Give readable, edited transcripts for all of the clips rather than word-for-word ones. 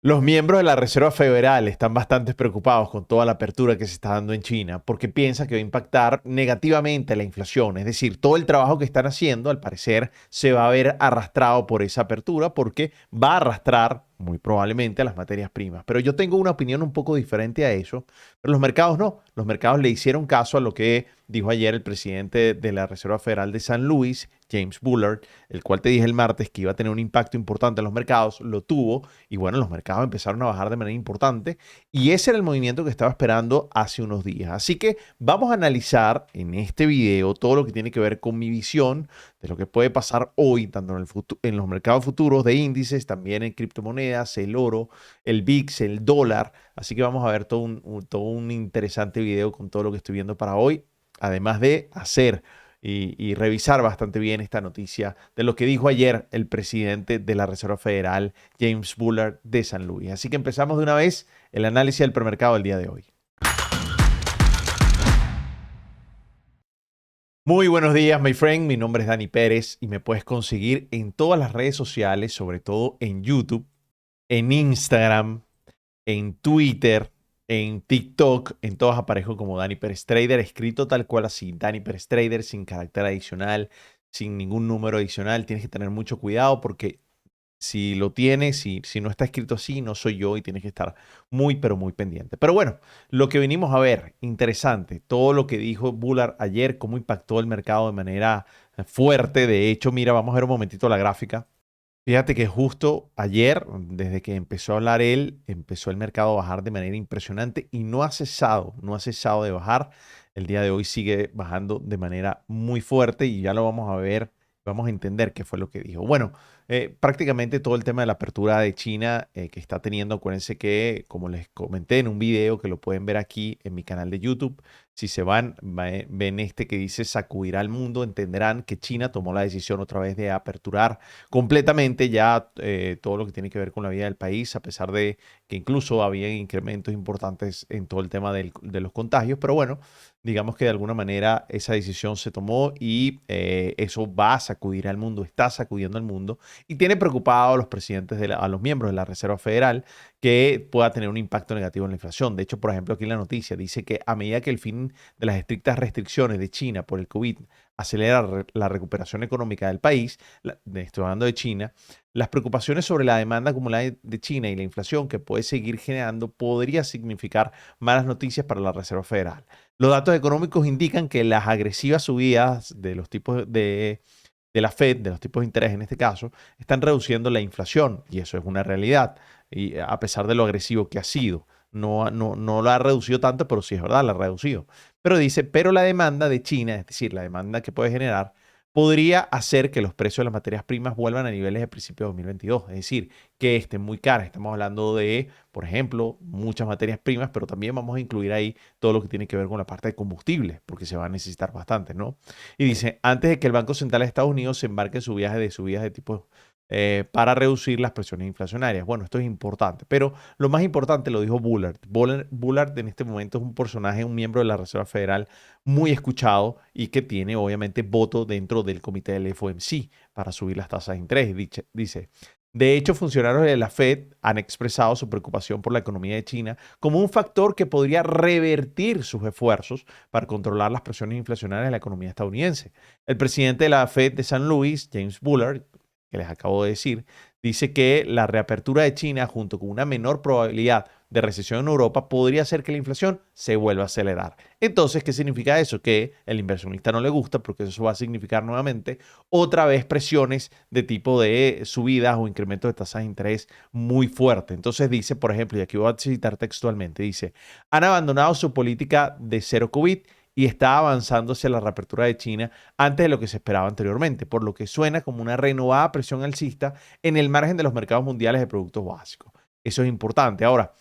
Los miembros de la Reserva Federal están bastante preocupados con toda la apertura que se está dando en China porque piensan que va a impactar negativamente la inflación. Es decir, todo el trabajo que están haciendo, al parecer, se va a ver arrastrado por esa apertura porque va a arrastrar muy probablemente a las materias primas. Pero yo tengo una opinión un poco diferente a eso, pero los mercados no. Los mercados le hicieron caso a lo que dijo ayer el presidente de la Reserva Federal de San Luis, James Bullard, el cual te dije el martes que iba a tener un impacto importante en los mercados, lo tuvo y bueno, los mercados empezaron a bajar de manera importante y ese era el movimiento que estaba esperando hace unos días. Así que vamos a analizar en este video todo lo que tiene que ver con mi visión de lo que puede pasar hoy, tanto en los mercados futuros de índices, también en criptomonedas, el oro, el VIX, el dólar. Así que vamos a ver todo un interesante video con todo lo que estoy viendo para hoy, además de hacer y revisar bastante bien esta noticia de lo que dijo ayer el presidente de la Reserva Federal, James Bullard de San Luis. Así que empezamos de una vez el análisis del premercado del día de hoy. Muy buenos días, my friend. Mi nombre es Dani Pérez y me puedes conseguir en todas las redes sociales, sobre todo en YouTube, en Instagram, en Twitter, en TikTok, en todas aparezco como Dani Pérez Trader, escrito tal cual así, Dani Pérez Trader, sin carácter adicional, sin ningún número adicional. Tienes que tener mucho cuidado porque si lo tienes, si no está escrito así, no soy yo y tienes que estar muy, pero muy pendiente. Pero bueno, lo que venimos a ver, interesante, todo lo que dijo Bullard ayer, cómo impactó el mercado de manera fuerte. De hecho, mira, vamos a ver un momentito la gráfica. Fíjate que justo ayer, desde que empezó a hablar él, empezó el mercado a bajar de manera impresionante y no ha cesado de bajar. El día de hoy sigue bajando de manera muy fuerte y ya lo vamos a ver, vamos a entender qué fue lo que dijo. Bueno, prácticamente todo el tema de la apertura de China que está teniendo, acuérdense que, como les comenté en un video que lo pueden ver aquí en mi canal de YouTube, si se ven este que dice sacudirá al mundo, entenderán que China tomó la decisión otra vez de aperturar completamente ya todo lo que tiene que ver con la vida del país, a pesar de que incluso había incrementos importantes en todo el tema de los contagios. Pero bueno, digamos que de alguna manera esa decisión se tomó y eso va a sacudir al mundo, está sacudiendo al mundo y tiene preocupado a los presidentes, a los miembros de la Reserva Federal que pueda tener un impacto negativo en la inflación. De hecho, por ejemplo, aquí en la noticia dice que a medida que el fin de las estrictas restricciones de China por el COVID acelera la recuperación económica del país, estoy hablando de China, las preocupaciones sobre la demanda acumulada de China y la inflación que puede seguir generando podría significar malas noticias para la Reserva Federal. Los datos económicos indican que las agresivas subidas de los tipos de la Fed, de los tipos de interés en este caso, están reduciendo la inflación y eso es una realidad. Y a pesar de lo agresivo que ha sido, no lo ha reducido tanto, pero sí es verdad, la ha reducido. Pero dice, pero la demanda de China, es decir, la demanda que puede generar, podría hacer que los precios de las materias primas vuelvan a niveles de principio de 2022. Es decir, que estén muy caras. Estamos hablando de, por ejemplo, muchas materias primas, pero también vamos a incluir ahí todo lo que tiene que ver con la parte de combustible, porque se va a necesitar bastante, ¿no? Y dice, antes de que el Banco Central de Estados Unidos se embarque en su viaje de subidas de tipos para reducir las presiones inflacionarias. Bueno, esto es importante, pero lo más importante lo dijo Bullard. Bullard en este momento es un personaje, un miembro de la Reserva Federal muy escuchado y que tiene obviamente voto dentro del comité del FOMC para subir las tasas de interés. Dice, de hecho, funcionarios de la Fed han expresado su preocupación por la economía de China como un factor que podría revertir sus esfuerzos para controlar las presiones inflacionarias de la economía estadounidense. El presidente de la Fed de San Luis, James Bullard, que les acabo de decir, dice que la reapertura de China junto con una menor probabilidad de recesión en Europa podría hacer que la inflación se vuelva a acelerar. Entonces, ¿qué significa eso? Que el inversionista no le gusta porque eso va a significar nuevamente otra vez presiones de tipo de subidas o incrementos de tasas de interés muy fuerte. Entonces dice, por ejemplo, y aquí voy a citar textualmente, dice, han abandonado su política de cero COVID y está avanzando hacia la reapertura de China antes de lo que se esperaba anteriormente, por lo que suena como una renovada presión alcista en el margen de los mercados mundiales de productos básicos. Eso es importante. Ahora,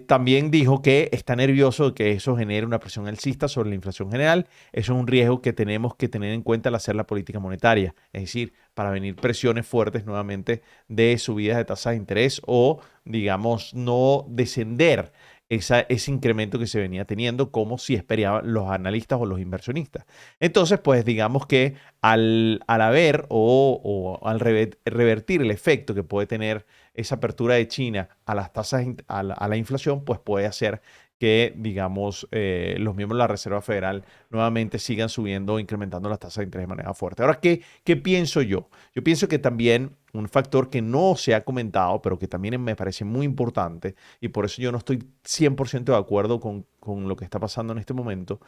también dijo que está nervioso de que eso genere una presión alcista sobre la inflación general. Eso es un riesgo que tenemos que tener en cuenta al hacer la política monetaria. Es decir, para venir presiones fuertes nuevamente de subidas de tasas de interés o, digamos, no descender ese incremento que se venía teniendo, como si esperaban los analistas o los inversionistas. Entonces, pues digamos que al haber o al revertir el efecto que puede tener esa apertura de China a las tasas, a la inflación, pues puede hacer que, digamos, los miembros de la Reserva Federal nuevamente sigan subiendo o incrementando las tasas de interés de manera fuerte. Ahora, ¿qué pienso yo? Yo pienso que también un factor que no se ha comentado, pero que también me parece muy importante, y por eso yo no estoy 100% de acuerdo con lo que está pasando en este momento,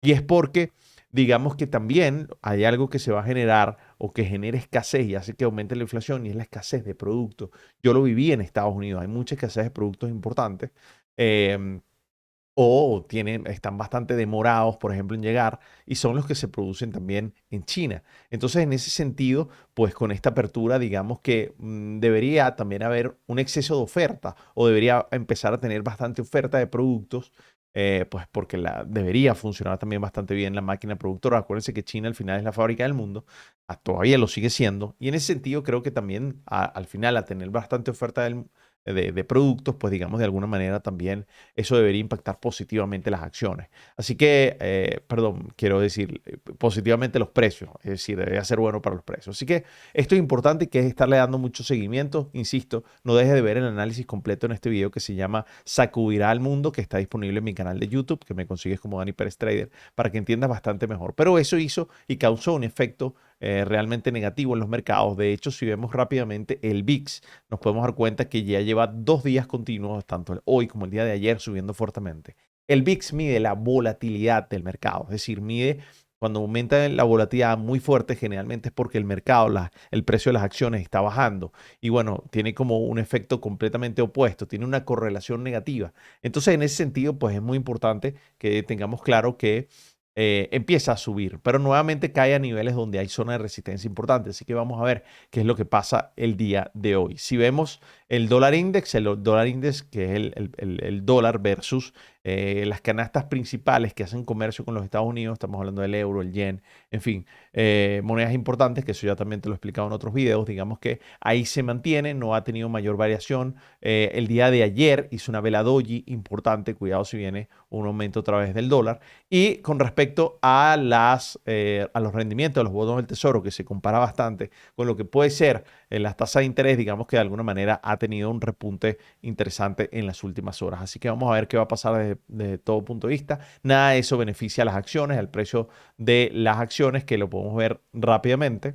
y es porque digamos que también hay algo que se va a generar o que genera escasez y hace que aumente la inflación, y es la escasez de productos. Yo lo viví en Estados Unidos, hay mucha escasez de productos importantes. em, o están bastante demorados, por ejemplo, en llegar, y son los que se producen también en China. Entonces, en ese sentido, pues con esta apertura, digamos que debería también haber un exceso de oferta, o debería empezar a tener bastante oferta de productos, pues porque debería funcionar también bastante bien la máquina productora. Acuérdense que China al final es la fábrica del mundo, todavía lo sigue siendo, y en ese sentido creo que también al final, a tener bastante oferta de productos, pues digamos de alguna manera también eso debería impactar positivamente las acciones. Así que, perdón, quiero decir positivamente los precios, es decir, debería ser bueno para los precios. Así que esto es importante y que es estarle dando mucho seguimiento. Insisto, no dejes de ver el análisis completo en este video que se llama Sacudirá al Mundo, que está disponible en mi canal de YouTube, que me consigues como Dani Pérez Trader, para que entiendas bastante mejor. Pero eso hizo y causó un efecto realmente negativo en los mercados. De hecho, si vemos rápidamente el VIX, nos podemos dar cuenta que ya lleva 2 días continuos, tanto hoy como el día de ayer, subiendo fuertemente. El VIX mide la volatilidad del mercado, es decir, mide cuando aumenta la volatilidad muy fuerte, generalmente es porque el mercado, el precio de las acciones está bajando. Y bueno, tiene como un efecto completamente opuesto, tiene una correlación negativa. Entonces, en ese sentido, pues es muy importante que tengamos claro que empieza a subir, pero nuevamente cae a niveles donde hay zona de resistencia importante. Así que vamos a ver qué es lo que pasa el día de hoy. Si vemos el dólar index, que es el dólar versus las canastas principales que hacen comercio con los Estados Unidos, estamos hablando del euro, el yen, en fin, monedas importantes, que eso ya también te lo he explicado en otros videos. Digamos que ahí se mantiene, no ha tenido mayor variación. El día de ayer hizo una vela doji importante, cuidado si viene un aumento otra vez del dólar. Y con respecto a los rendimientos de los bonos del tesoro, que se compara bastante con lo que puede ser en las tasas de interés, digamos que de alguna manera ha tenido un repunte interesante en las últimas horas. Así que vamos a ver qué va a pasar desde todo punto de vista. Nada de eso beneficia a las acciones, al precio de las acciones, que lo podemos ver rápidamente.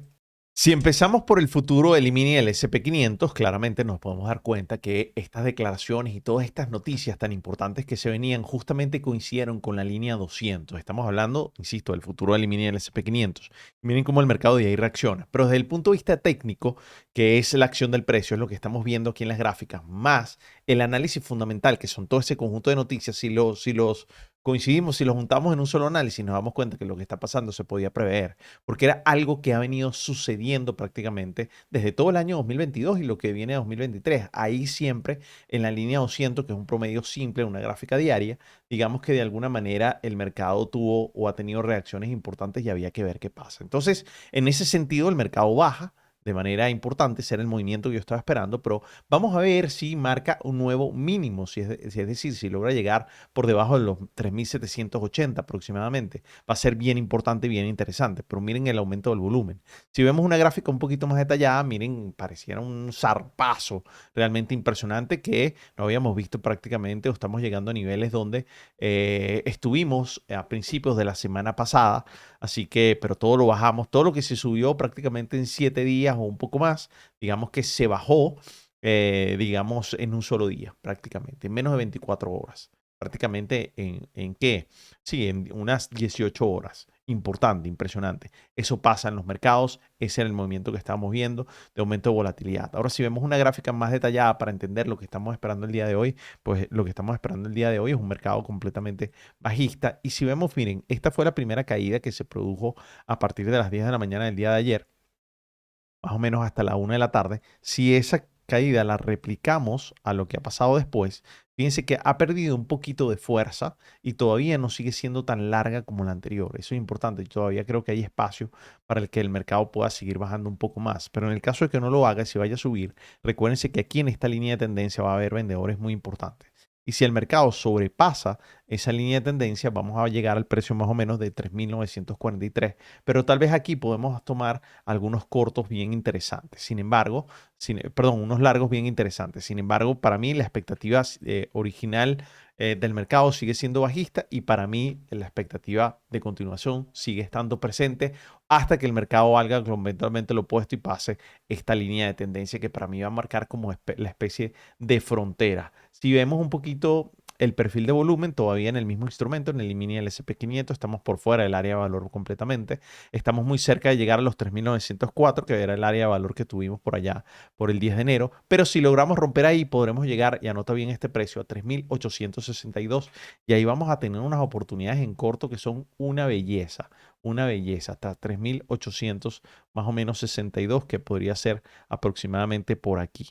Si empezamos por el futuro del mini y el SP500, claramente nos podemos dar cuenta que estas declaraciones y todas estas noticias tan importantes que se venían justamente coincidieron con la línea 200. Estamos hablando, insisto, del futuro del mini y el SP500. Miren cómo el mercado de ahí reacciona. Pero desde el punto de vista técnico, que es la acción del precio, es lo que estamos viendo aquí en las gráficas, más el análisis fundamental, que son todo ese conjunto de noticias, si los coincidimos, si los juntamos en un solo análisis, nos damos cuenta que lo que está pasando se podía prever, porque era algo que ha venido sucediendo prácticamente desde todo el año 2022 y lo que viene de 2023. Ahí siempre en la línea 200, que es un promedio simple, una gráfica diaria, digamos que de alguna manera el mercado tuvo o ha tenido reacciones importantes y había que ver qué pasa. Entonces, en ese sentido, el mercado baja de manera importante, ser el movimiento que yo estaba esperando, pero vamos a ver si marca un nuevo mínimo, si es decir, si logra llegar por debajo de los 3.780 aproximadamente. Va a ser bien importante, bien interesante, pero miren el aumento del volumen. Si vemos una gráfica un poquito más detallada, miren, pareciera un zarpazo realmente impresionante que no habíamos visto prácticamente, o estamos llegando a niveles donde estuvimos a principios de la semana pasada. Así que, pero todo lo bajamos, todo lo que se subió prácticamente en 7 días o un poco más, digamos que se bajó, digamos, en un solo día, prácticamente, en menos de 24 horas. Prácticamente ¿en qué? Sí, en unas 18 horas. Importante, impresionante. Eso pasa en los mercados, ese era el movimiento que estábamos viendo de aumento de volatilidad. Ahora, si vemos una gráfica más detallada para entender lo que estamos esperando el día de hoy, pues lo que estamos esperando el día de hoy es un mercado completamente bajista. Y si vemos, miren, esta fue la primera caída que se produjo a partir de las 10 de la mañana del día de ayer, más o menos hasta la 1 de la tarde. Si esa caída la replicamos a lo que ha pasado después, fíjense que ha perdido un poquito de fuerza y todavía no sigue siendo tan larga como la anterior. Eso es importante. Todavía creo que hay espacio para el que el mercado pueda seguir bajando un poco más. Pero en el caso de que no lo haga y se vaya a subir, recuérdense que aquí en esta línea de tendencia va a haber vendedores muy importantes. Y si el mercado sobrepasa esa línea de tendencia, vamos a llegar al precio más o menos de 3.943. Pero tal vez aquí podemos tomar algunos cortos bien interesantes. Sin embargo, perdón, unos largos bien interesantes. Sin embargo, para mí la expectativa original del mercado sigue siendo bajista y para mí la expectativa de continuación sigue estando presente hasta que el mercado haga eventualmente lo opuesto y pase esta línea de tendencia que para mí va a marcar como la especie de frontera. Si vemos un poquito el perfil de volumen, todavía en el mismo instrumento, en el mini el SP500, estamos por fuera del área de valor completamente. Estamos muy cerca de llegar a los 3.904, que era el área de valor que tuvimos por allá por el 10 de enero. Pero si logramos romper ahí, podremos llegar, y anota bien este precio, a 3.862. Y ahí vamos a tener unas oportunidades en corto que son una belleza, hasta 3.800 más o menos 62, que podría ser aproximadamente por aquí,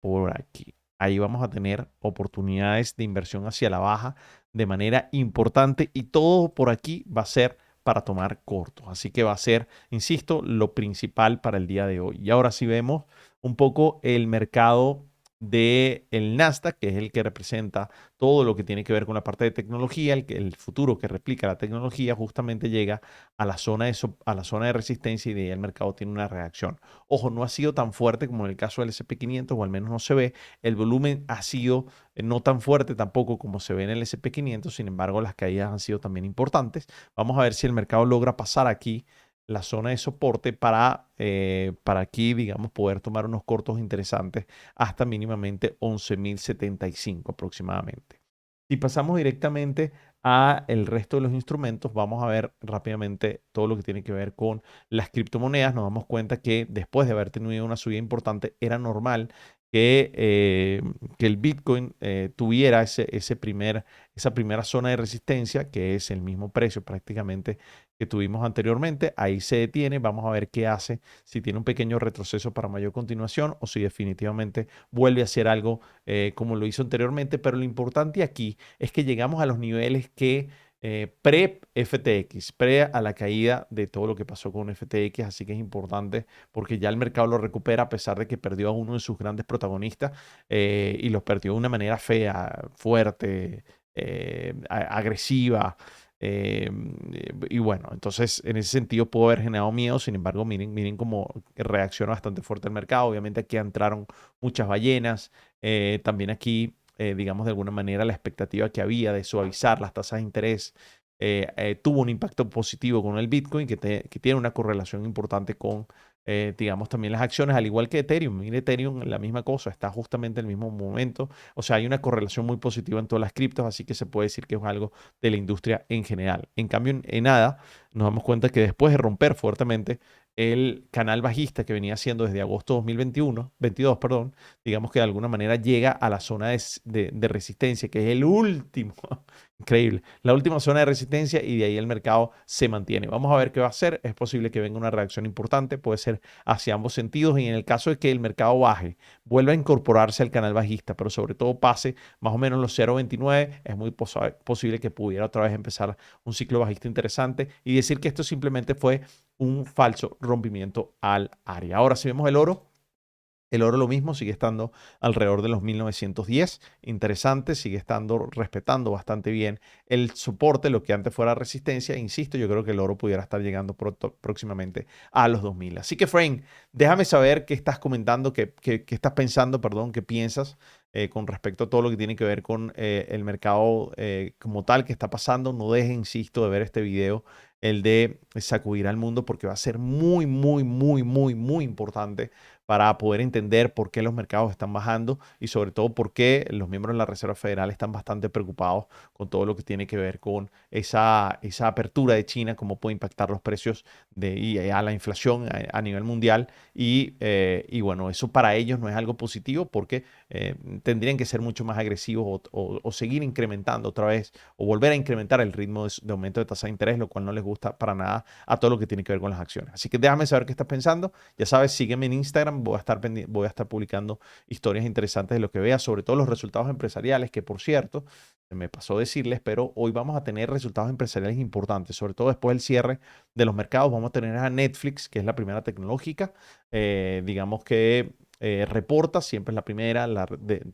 por aquí. Ahí vamos a tener oportunidades de inversión hacia la baja de manera importante y todo por aquí va a ser para tomar cortos. Así que va a ser, insisto, lo principal para el día de hoy. Y ahora sí vemos un poco el mercado del Nasdaq, que es el que representa todo lo que tiene que ver con la parte de tecnología, el futuro que replica la tecnología, justamente llega a la zona a la zona de resistencia y de ahí el mercado tiene una reacción. Ojo, no ha sido tan fuerte como en el caso del SP500, o al menos no se ve. El volumen ha sido no tan fuerte tampoco como se ve en el SP500, sin embargo las caídas han sido también importantes. Vamos a ver si el mercado logra pasar aquí la zona de soporte para aquí, digamos, poder tomar unos cortos interesantes hasta mínimamente 11.075 aproximadamente. Si pasamos directamente a el resto de los instrumentos, vamos a ver rápidamente todo lo que tiene que ver con las criptomonedas. Nos damos cuenta que después de haber tenido una subida importante, era normal que el Bitcoin tuviera esa primera zona de resistencia, que es el mismo precio prácticamente que tuvimos anteriormente. Ahí se detiene. Vamos a ver qué hace, si tiene un pequeño retroceso para mayor continuación o si definitivamente vuelve a hacer algo como lo hizo anteriormente. Pero lo importante aquí es que llegamos a los niveles que pre-FTX, pre a la caída de todo lo que pasó con FTX, así que es importante porque ya el mercado lo recupera a pesar de que perdió a uno de sus grandes protagonistas y los perdió de una manera fea, fuerte, agresiva. Y bueno, entonces en ese sentido pudo haber generado miedo. Sin embargo, miren cómo reacciona bastante fuerte el mercado. Obviamente aquí entraron muchas ballenas. También aquí, digamos, de alguna manera la expectativa que había de suavizar las tasas de interés tuvo un impacto positivo con el Bitcoin, que tiene una correlación importante con, digamos, también las acciones, al igual que Ethereum. Mire, Ethereum, la misma cosa, está justamente en el mismo momento. O sea, hay una correlación muy positiva en todas las criptos, así que se puede decir que es algo de la industria en general. En cambio, en ADA, nos damos cuenta que después de romper fuertemente el canal bajista que venía haciendo desde agosto de 2021, 22, perdón, digamos que de alguna manera llega a la zona de resistencia, que es el último, increíble, la última zona de resistencia y de ahí el mercado se mantiene. Vamos a ver qué va a hacer. Es posible que venga una reacción importante, puede ser hacia ambos sentidos y en el caso de que el mercado baje, vuelva a incorporarse al canal bajista, pero sobre todo pase más o menos los 0.29, es muy posible que pudiera otra vez empezar un ciclo bajista interesante y decir que esto simplemente fue un falso rompimiento al área. Ahora, si vemos el oro lo mismo, sigue estando alrededor de los 1910. Interesante, sigue estando respetando bastante bien el soporte, lo que antes fuera resistencia. Insisto, yo creo que el oro pudiera estar llegando próximamente a los 2000. Así que, Frank, déjame saber qué estás comentando, qué estás pensando, perdón, qué piensas con respecto a todo lo que tiene que ver con el mercado como tal que está pasando. No dejes, insisto, de ver este video, el de sacudir al mundo, porque va a ser muy, muy, muy, muy, muy importante para poder entender por qué los mercados están bajando y sobre todo por qué los miembros de la Reserva Federal están bastante preocupados con todo lo que tiene que ver con esa apertura de China, cómo puede impactar los precios y a la inflación a nivel mundial. Y bueno, eso para ellos no es algo positivo porque tendrían que ser mucho más agresivos o seguir incrementando otra vez o volver a incrementar el ritmo de aumento de tasa de interés, lo cual no les gusta para nada a todo lo que tiene que ver con las acciones. Así que déjame saber qué estás pensando. Ya sabes, sígueme en Instagram, voy a estar publicando historias interesantes de lo que veas, sobre todo los resultados empresariales, que por cierto, me pasó decirles, pero hoy vamos a tener resultados empresariales importantes, sobre todo después del cierre de los mercados. Vamos a tener a Netflix, que es la primera tecnológica, digamos que reporta, siempre es la primera,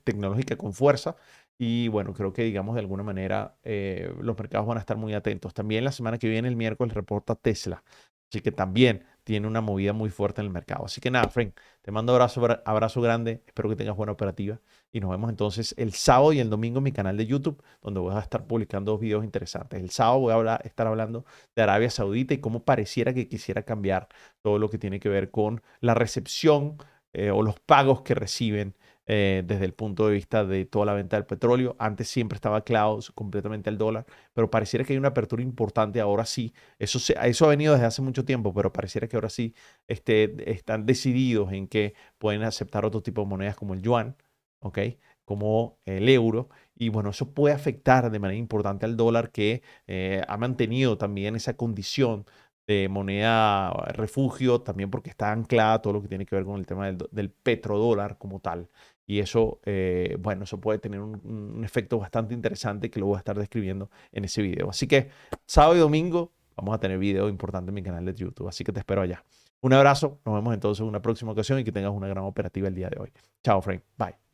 tecnológica con fuerza. Y bueno, creo que digamos de alguna manera los mercados van a estar muy atentos. También la semana que viene, el miércoles, reporta Tesla. Así que también tiene una movida muy fuerte en el mercado. Así que nada, Frank, te mando abrazo grande. Espero que tengas buena operativa. Y nos vemos entonces el sábado y el domingo en mi canal de YouTube, donde voy a estar publicando dos videos interesantes. El sábado voy a estar hablando de Arabia Saudita y cómo pareciera que quisiera cambiar todo lo que tiene que ver con la recepción o los pagos que reciben desde el punto de vista de toda la venta del petróleo. Antes siempre estaba clavado completamente al dólar, pero pareciera que hay una apertura importante ahora sí. Eso ha venido desde hace mucho tiempo, pero pareciera que ahora sí están decididos en que pueden aceptar otro tipo de monedas como el yuan, ¿ok? Como el euro. Y bueno, eso puede afectar de manera importante al dólar que ha mantenido también esa condición de moneda refugio, también porque está anclada todo lo que tiene que ver con el tema del petrodólar como tal. Y eso, bueno, eso puede tener un efecto bastante interesante que lo voy a estar describiendo en ese video. Así que sábado y domingo vamos a tener video importante en mi canal de YouTube. Así que te espero allá. Un abrazo, nos vemos entonces en una próxima ocasión y que tengas una gran operativa el día de hoy. Chao, Frank. Bye.